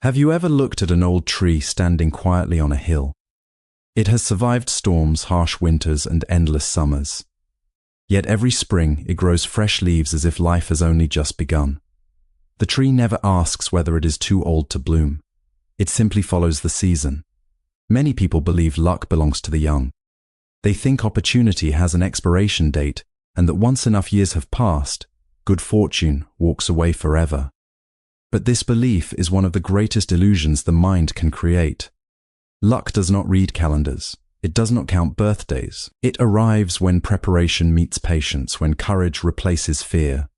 Have you ever looked at an old tree standing quietly on a hill? It has survived storms, harsh winters, and endless summers. Yet every spring it grows fresh leaves as if life has only just begun. The tree never asks whether it is too old to bloom. It simply follows the season. Many people believe luck belongs to the young. They think opportunity has an expiration date and that once enough years have passed, good fortune walks away forever. But this belief is one of the greatest illusions the mind can create. Luck does not read calendars. It does not count birthdays. It arrives when preparation meets patience, when courage replaces fear,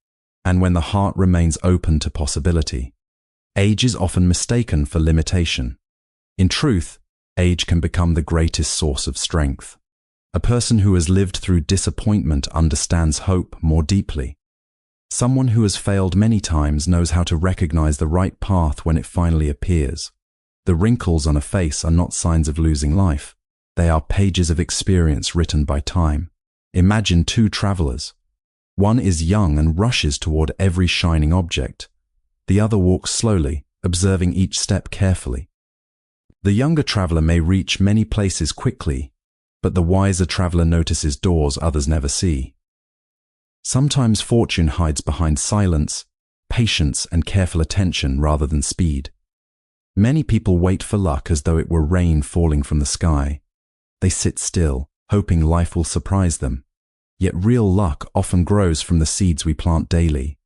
and when the heart remains open to possibility. Age is often mistaken for limitation. In truth, age can become the greatest source of strength. A person who has lived through disappointment understands hope more deeply. Someone who has failed many times knows how to recognize the right path when it finally appears. The wrinkles on a face are not signs of losing life. They are pages of experience written by time. Imagine two travelers. One is young and rushes toward every shining object. The other walks slowly, observing each step carefully. The younger traveler may reach many places quickly, but the wiser traveler notices doors others never see. Sometimes fortune hides behind silence, patience, and careful attention rather than speed. Many people wait for luck as though it were rain falling from the sky. They sit still, hoping life will surprise them. Yet real luck often grows from the seeds we plant daily.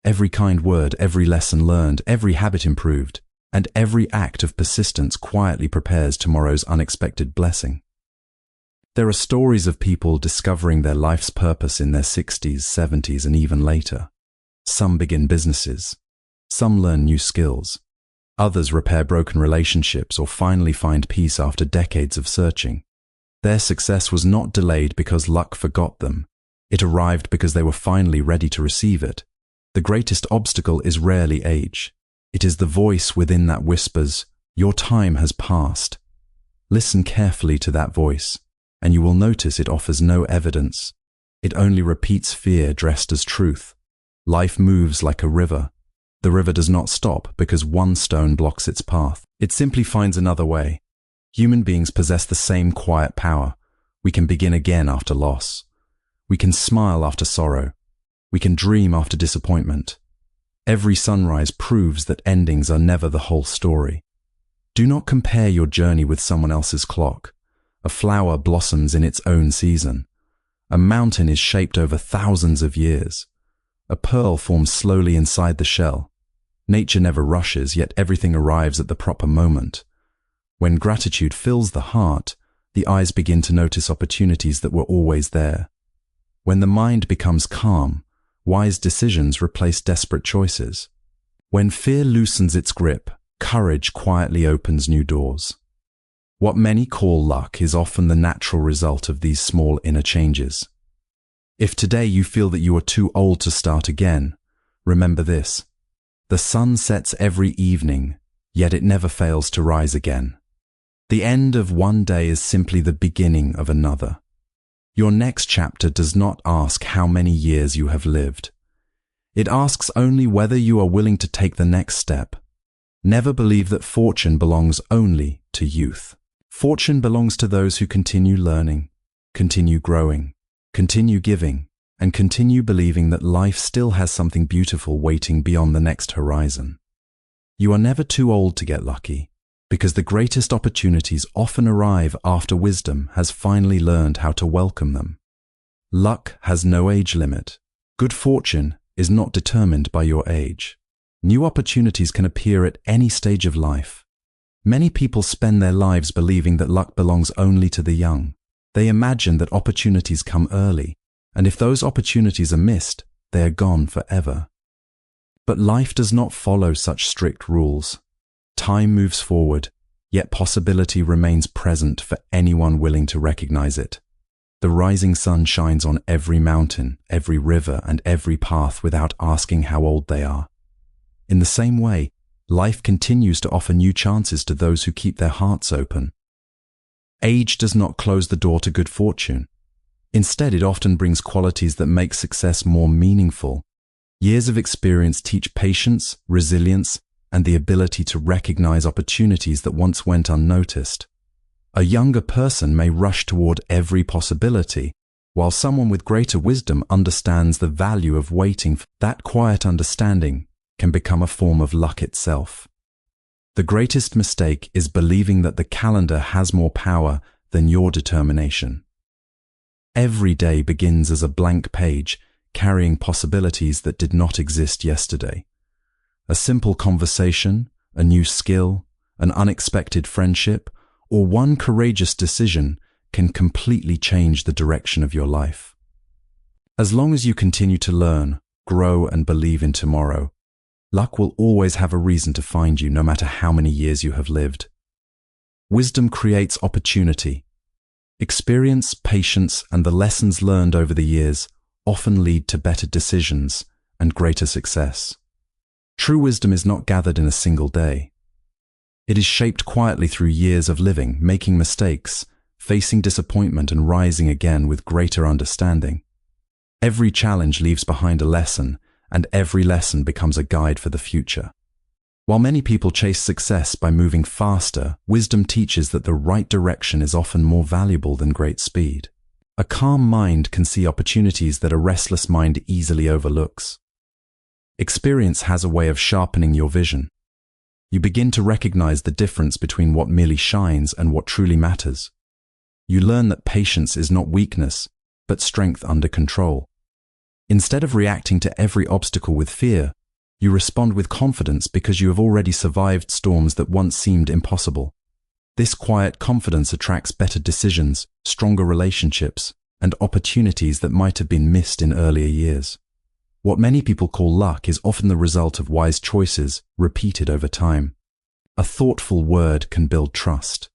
Every kind word, every lesson learned, every habit improved, and every act of persistence quietly prepares tomorrow's unexpected blessing. There are stories of people discovering their life's purpose in their 60s, 70s, and even later. Some begin businesses. Some learn new skills. Others repair broken relationships or finally find peace after decades of searching. Their success was not delayed because luck forgot them. It arrived because they were finally ready to receive it. The greatest obstacle is rarely age. It is the voice within that whispers, "Your time has passed." Listen carefully to that voice, and you will notice it offers no evidence. It only repeats fear dressed as truth. Life moves like a river. The river does not stop because one stone blocks its path. It simply finds another way. Human beings possess the same quiet power. We can begin again after loss. We can smile after sorrow. We can dream after disappointment. Every sunrise proves that endings are never the whole story. Do not compare your journey with someone else's clock. A flower blossoms in its own season. A mountain is shaped over thousands of years. A pearl forms slowly inside the shell. Nature never rushes, yet everything arrives at the proper moment. When gratitude fills the heart, the eyes begin to notice opportunities that were always there. When the mind becomes calm, wise decisions replace desperate choices. When fear loosens its grip, courage quietly opens new doors. What many call luck is often the natural result of these small inner changes. If today you feel that you are too old to start again, remember this. The sun sets every evening, yet it never fails to rise again. The end of one day is simply the beginning of another. Your next chapter does not ask how many years you have lived. It asks only whether you are willing to take the next step. Never believe that fortune belongs only to youth. Fortune belongs to those who continue learning, continue growing, continue giving, and continue believing that life still has something beautiful waiting beyond the next horizon. You are never too old to get lucky, because the greatest opportunities often arrive after wisdom has finally learned how to welcome them. Luck has no age limit. Good fortune is not determined by your age. New opportunities can appear at any stage of life. Many people spend their lives believing that luck belongs only to the young. They imagine that opportunities come early, and if those opportunities are missed, they are gone forever. But life does not follow such strict rules. Time moves forward, yet possibility remains present for anyone willing to recognize it. The rising sun shines on every mountain, every river, and every path without asking how old they are. In the same way, life continues to offer new chances to those who keep their hearts open. Age does not close the door to good fortune. Instead, it often brings qualities that make success more meaningful. Years of experience teach patience, resilience, and the ability to recognize opportunities that once went unnoticed. A younger person may rush toward every possibility, while someone with greater wisdom understands the value of waiting. That quiet understanding can become a form of luck itself. The greatest mistake is believing that the calendar has more power than your determination. Every day begins as a blank page, carrying possibilities that did not exist yesterday. A simple conversation, a new skill, an unexpected friendship, or one courageous decision can completely change the direction of your life. As long as you continue to learn, grow, and believe in tomorrow, luck will always have a reason to find you, no matter how many years you have lived. Wisdom creates opportunity. Experience, patience, and the lessons learned over the years often lead to better decisions and greater success. True wisdom is not gathered in a single day. It is shaped quietly through years of living, making mistakes, facing disappointment, and rising again with greater understanding. Every challenge leaves behind a lesson, and every lesson becomes a guide for the future. While many people chase success by moving faster, wisdom teaches that the right direction is often more valuable than great speed. A calm mind can see opportunities that a restless mind easily overlooks. Experience has a way of sharpening your vision. You begin to recognize the difference between what merely shines and what truly matters. You learn that patience is not weakness, but strength under control. Instead of reacting to every obstacle with fear, you respond with confidence because you have already survived storms that once seemed impossible. This quiet confidence attracts better decisions, stronger relationships, and opportunities that might have been missed in earlier years. What many people call luck is often the result of wise choices repeated over time. A thoughtful word can build trust.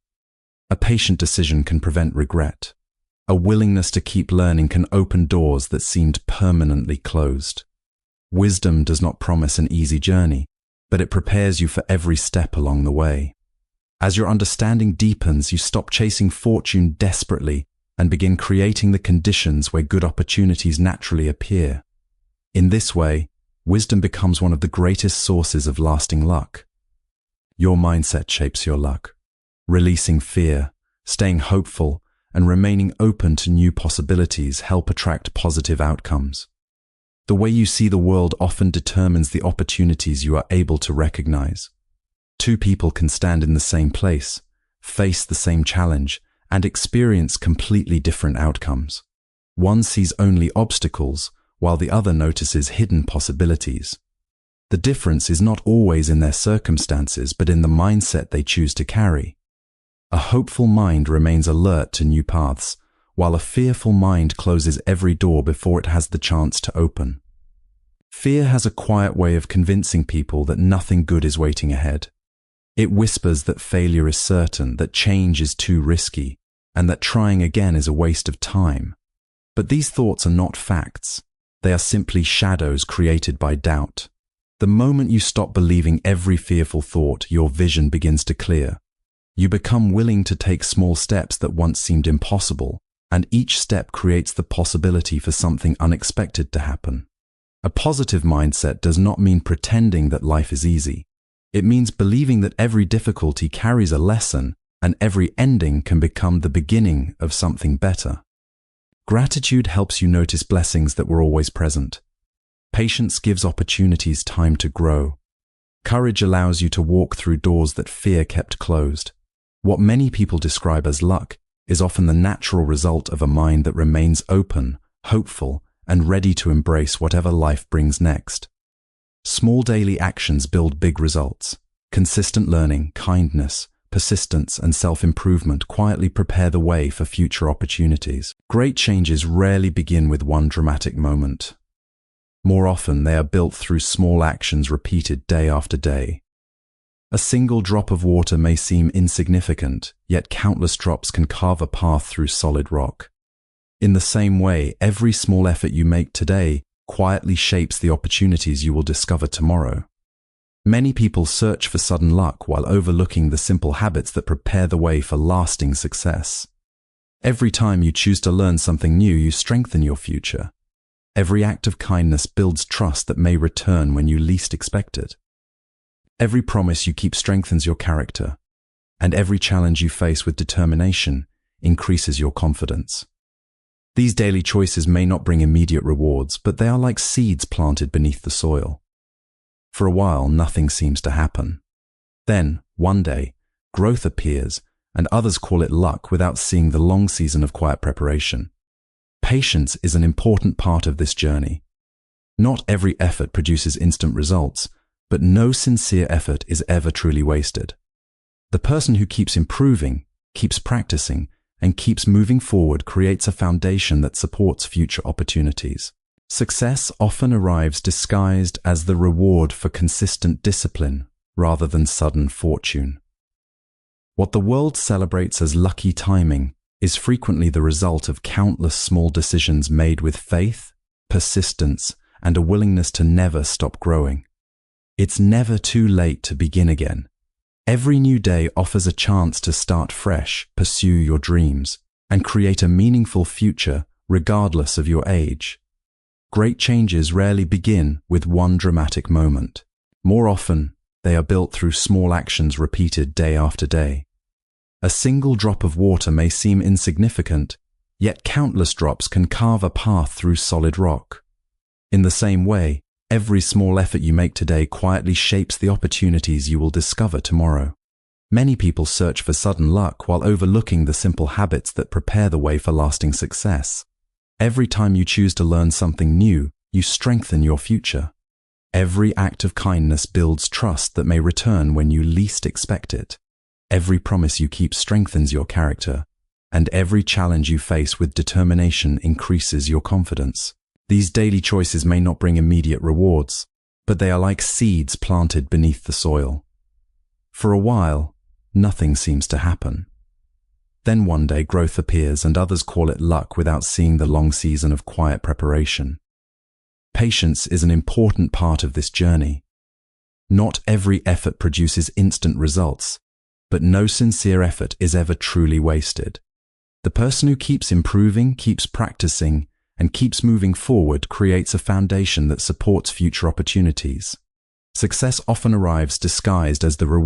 A patient decision can prevent regret. A willingness to keep learning can open doors that seemed permanently closed. Wisdom does not promise an easy journey, but it prepares you for every step along the way. As your understanding deepens, you stop chasing fortune desperately and begin creating the conditions where good opportunities naturally appear. In this way, wisdom becomes one of the greatest sources of lasting luck. Your mindset shapes your luck. Releasing fear, staying hopeful, and remaining open to new possibilities help attract positive outcomes. The way you see the world often determines the opportunities you are able to recognize. Two people can stand in the same place, face the same challenge, and experience completely different outcomes. One sees only obstacles, while the other notices hidden possibilities. The difference is not always in their circumstances, but in the mindset they choose to carry. A hopeful mind remains alert to new paths, while a fearful mind closes every door before it has the chance to open. Fear has a quiet way of convincing people that nothing good is waiting ahead. It whispers that failure is certain, that change is too risky, and that trying again is a waste of time. But these thoughts are not facts. They are simply shadows created by doubt. The moment you stop believing every fearful thought, your vision begins to clear. You become willing to take small steps that once seemed impossible, and each step creates the possibility for something unexpected to happen. A positive mindset does not mean pretending that life is easy. It means believing that every difficulty carries a lesson and every ending can become the beginning of something better. Gratitude helps you notice blessings that were always present. Patience gives opportunities time to grow. Courage allows you to walk through doors that fear kept closed. What many people describe as luck is often the natural result of a mind that remains open, hopeful, and ready to embrace whatever life brings next. Small daily actions build big results. Consistent learning, kindness, persistence, and self-improvement quietly prepare the way for future opportunities. Great changes rarely begin with one dramatic moment. More often, they are built through small actions repeated day after day. A single drop of water may seem insignificant, yet countless drops can carve a path through solid rock. In the same way, every small effort you make today quietly shapes the opportunities you will discover tomorrow. Many people search for sudden luck while overlooking the simple habits that prepare the way for lasting success. Every time you choose to learn something new, you strengthen your future. Every act of kindness builds trust that may return when you least expect it. Every promise you keep strengthens your character, and every challenge you face with determination increases your confidence. These daily choices may not bring immediate rewards, but they are like seeds planted beneath the soil. For a while, nothing seems to happen. Then, one day, growth appears, and others call it luck without seeing the long season of quiet preparation. Patience is an important part of this journey. Not every effort produces instant results, but no sincere effort is ever truly wasted. The person who keeps improving, keeps practicing, and keeps moving forward creates a foundation that supports future opportunities. Success often arrives disguised as the reward for consistent discipline rather than sudden fortune. What the world celebrates as lucky timing is frequently the result of countless small decisions made with faith, persistence, and a willingness to never stop growing. It's never too late to begin again. Every new day offers a chance to start fresh, pursue your dreams, and create a meaningful future regardless of your age. Great changes rarely begin with one dramatic moment. More often, they are built through small actions repeated day after day. A single drop of water may seem insignificant, yet countless drops can carve a path through solid rock. In the same way, every small effort you make today quietly shapes the opportunities you will discover tomorrow. Many people search for sudden luck while overlooking the simple habits that prepare the way for lasting success. Every time you choose to learn something new, you strengthen your future. Every act of kindness builds trust that may return when you least expect it. Every promise you keep strengthens your character, and every challenge you face with determination increases your confidence. These daily choices may not bring immediate rewards, but they are like seeds planted beneath the soil. For a while, nothing seems to happen. Then one day growth appears, and others call it luck without seeing the long season of quiet preparation. Patience is an important part of this journey. Not every effort produces instant results, but no sincere effort is ever truly wasted. The person who keeps improving, keeps practicing, and keeps moving forward creates a foundation that supports future opportunities. Success often arrives disguised as the reward